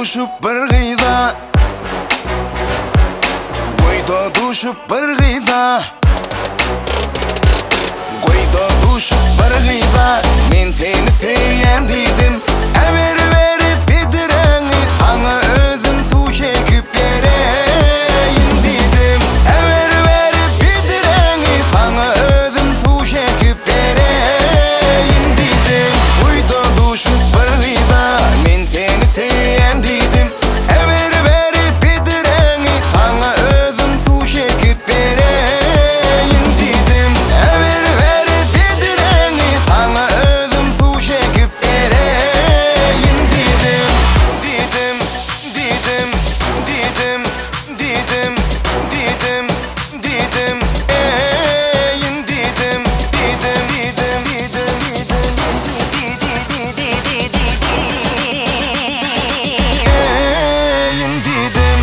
düşüp bir gıyda, koyda düşüp bir gıyda, koyda düşüp bir gıyda. Men seni seyen dedim, ever verip bitireni sana özüm su çekip vereyim dedim. Ever verip bitireni sana özüm su çekip vereyim dedim. Koyda düşüp bir gıyda, men seni seyen dedim. Ever verip bitireni sana özüm su çekip vereyim dedim. Ever verip bitireni sana özüm su çekip vereyim dedim. Dedim, dedim, dedim, dedim, dedim, dedim, eyim dedim, dedim, dedim, dedim, eyim dedim.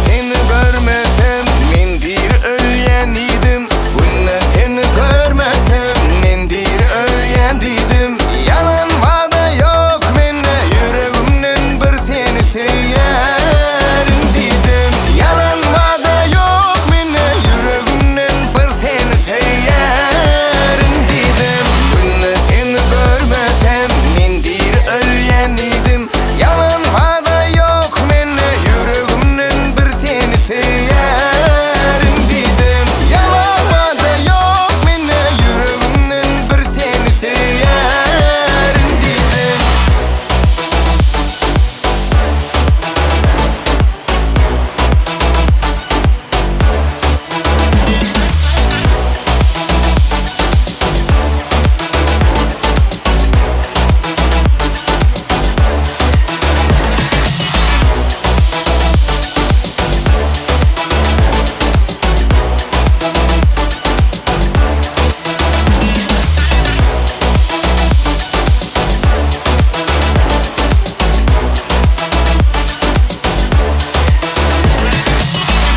Seni görmesem men bir ölyen idim. Bunu seni görmesem men bir ölyen dedim. Yalan vada yok mende, yüreğimden bir seni seyerim dedim. Yalan vada yok mende, yüreğimden bir seni seyerim dedim. Bunu seni görmesem men bir ölyen idim. Yalan vada yok mende, yüreğimden bir seni seyerim dedim. Yalan vada yok mende, yüreğimden bir seni seyerim dedim.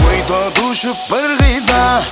Koyda düşüp bir gıyda,